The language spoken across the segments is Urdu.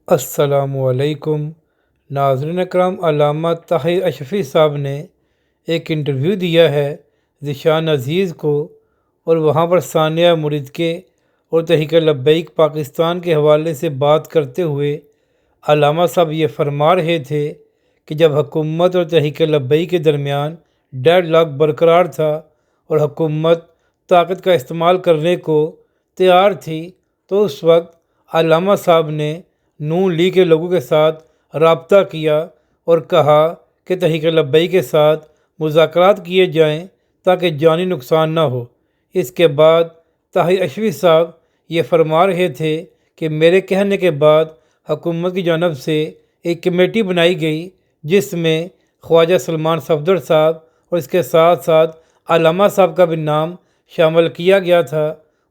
السلام علیکم ناظرین اکرام۔ علامہ طاہر اشرفی صاحب نے ایک انٹرویو دیا ہے ذیشان عزیز کو، اور وہاں پر ثانیہ مرید کے اور تحریک لبیک پاکستان کے حوالے سے بات کرتے ہوئے علامہ صاحب یہ فرما رہے تھے کہ جب حکومت اور تحریک لبیک کے درمیان ڈیڈ لاک برقرار تھا اور حکومت طاقت کا استعمال کرنے کو تیار تھی، تو اس وقت علامہ صاحب نے نون لیگ کے لوگوں کے ساتھ رابطہ کیا اور کہا کہ تحریک لبیک کے ساتھ مذاکرات کیے جائیں تاکہ جانی نقصان نہ ہو۔ اس کے بعد طاہر اشرفی صاحب یہ فرما رہے تھے کہ میرے کہنے کے بعد حکومت کی جانب سے ایک کمیٹی بنائی گئی جس میں خواجہ سلمان صفدر صاحب اور اس کے ساتھ ساتھ علامہ صاحب کا بھی نام شامل کیا گیا تھا،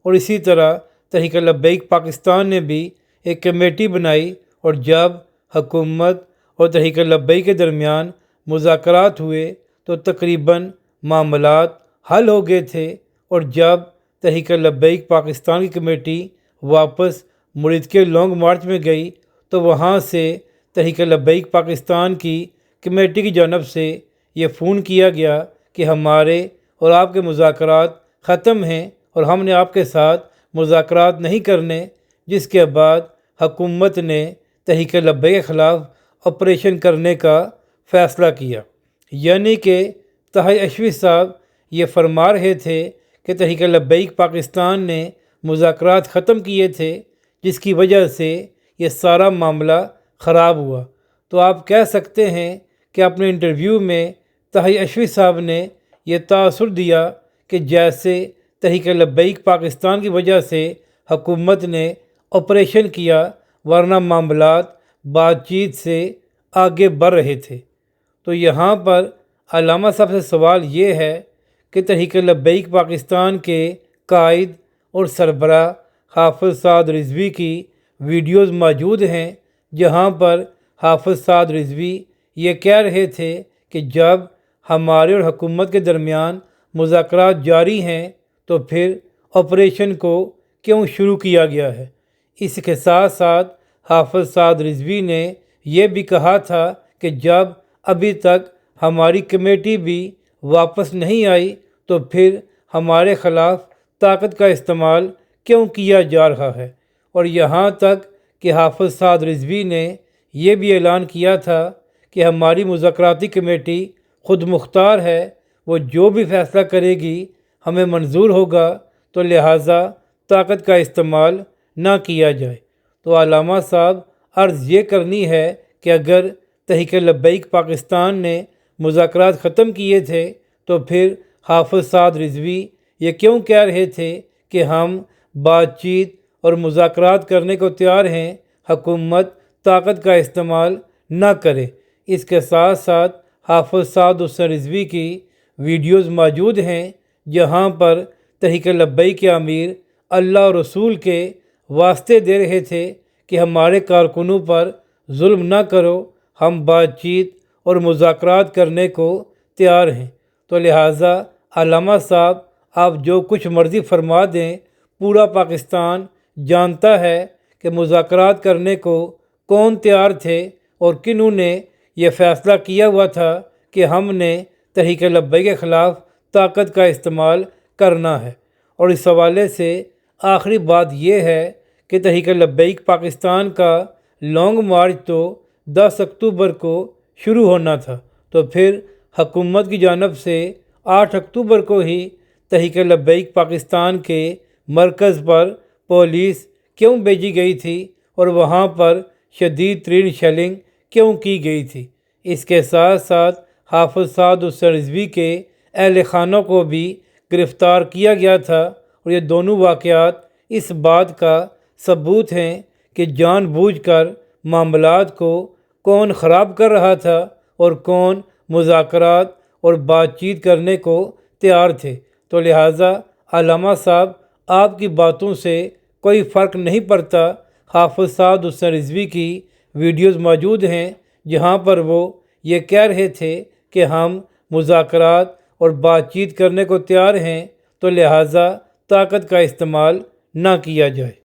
اور اسی طرح تحریک لبیک پاکستان نے بھی ایک کمیٹی بنائی، اور جب حکومت اور تحریک لبیک کے درمیان مذاکرات ہوئے تو تقریباً معاملات حل ہو گئے تھے۔ اور جب تحریک لبیک پاکستان کی کمیٹی واپس مرید کے لانگ مارچ میں گئی تو وہاں سے تحریک لبیک پاکستان کی کمیٹی کی جانب سے یہ فون کیا گیا کہ ہمارے اور آپ کے مذاکرات ختم ہیں اور ہم نے آپ کے ساتھ مذاکرات نہیں کرنے، جس کے بعد حکومت نے تحریک لبیک کے خلاف آپریشن کرنے کا فیصلہ کیا۔ یعنی کہ طاہر اشرفی صاحب یہ فرما رہے تھے کہ تحریک لبیک پاکستان نے مذاکرات ختم کیے تھے، جس کی وجہ سے یہ سارا معاملہ خراب ہوا۔ تو آپ کہہ سکتے ہیں کہ اپنے انٹرویو میں طاہر اشرفی صاحب نے یہ تاثر دیا کہ جیسے تحریک لبیک پاکستان کی وجہ سے حکومت نے آپریشن کیا، ورنہ معاملات بات چیت سے آگے بڑھ رہے تھے۔ تو یہاں پر علامہ صاحب سے سوال یہ ہے کہ تحریک لبیک پاکستان کے قائد اور سربراہ حافظ سعد رضوی کی ویڈیوز موجود ہیں، جہاں پر حافظ سعد رضوی یہ کہہ رہے تھے کہ جب ہمارے اور حکومت کے درمیان مذاکرات جاری ہیں تو پھر آپریشن کو کیوں شروع کیا گیا ہے۔ اس کے ساتھ ساتھ حافظ سعد رضوی نے یہ بھی کہا تھا کہ جب ابھی تک ہماری کمیٹی بھی واپس نہیں آئی تو پھر ہمارے خلاف طاقت کا استعمال کیوں کیا جا رہا ہے، اور یہاں تک کہ حافظ سعد رضوی نے یہ بھی اعلان کیا تھا کہ ہماری مذاکراتی کمیٹی خود مختار ہے، وہ جو بھی فیصلہ کرے گی ہمیں منظور ہوگا، تو لہٰذا طاقت کا استعمال نہ کیا جائے۔ تو علامہ صاحب عرض یہ کرنی ہے کہ اگر تحریک لبیک پاکستان نے مذاکرات ختم کیے تھے تو پھر حافظ سعد رضوی یہ کیوں کہہ رہے تھے کہ ہم بات چیت اور مذاکرات کرنے کو تیار ہیں، حکومت طاقت کا استعمال نہ کرے۔ اس کے ساتھ ساتھ حافظ سعد حسین رضوی کی ویڈیوز موجود ہیں، جہاں پر تحریک لبیک کے امیر اللہ اور رسول کے واسطے دے رہے تھے کہ ہمارے کارکنوں پر ظلم نہ کرو، ہم بات چیت اور مذاکرات کرنے کو تیار ہیں۔ تو لہٰذا علامہ صاحب آپ جو کچھ مرضی فرما دیں، پورا پاکستان جانتا ہے کہ مذاکرات کرنے کو کون تیار تھے اور کنہوں نے یہ فیصلہ کیا ہوا تھا کہ ہم نے تحریک لبیک کے خلاف طاقت کا استعمال کرنا ہے۔ اور اس حوالے سے آخری بات یہ ہے کہ تحریک لبیک پاکستان کا لانگ مارچ تو 10 اکتوبر کو شروع ہونا تھا، تو پھر حکومت کی جانب سے 8 اکتوبر کو ہی تحریک لبیک پاکستان کے مرکز پر پولیس کیوں بھیجی گئی تھی اور وہاں پر شدید ترین شیلنگ کیوں کی گئی تھی۔ اس کے ساتھ ساتھ حافظ سعد حسین رضوی کے اہل خانہ کو بھی گرفتار کیا گیا تھا، اور یہ دونوں واقعات اس بات کا ثبوت ہیں کہ جان بوجھ کر معاملات کو کون خراب کر رہا تھا اور کون مذاکرات اور بات چیت کرنے کو تیار تھے۔ تو لہٰذا علامہ صاحب آپ کی باتوں سے کوئی فرق نہیں پڑتا۔ حافظ سعد حسین رضوی کی ویڈیوز موجود ہیں، جہاں پر وہ یہ کہہ رہے تھے کہ ہم مذاکرات اور بات چیت کرنے کو تیار ہیں، تو لہٰذا طاقت کا استعمال نہ کیا جائے۔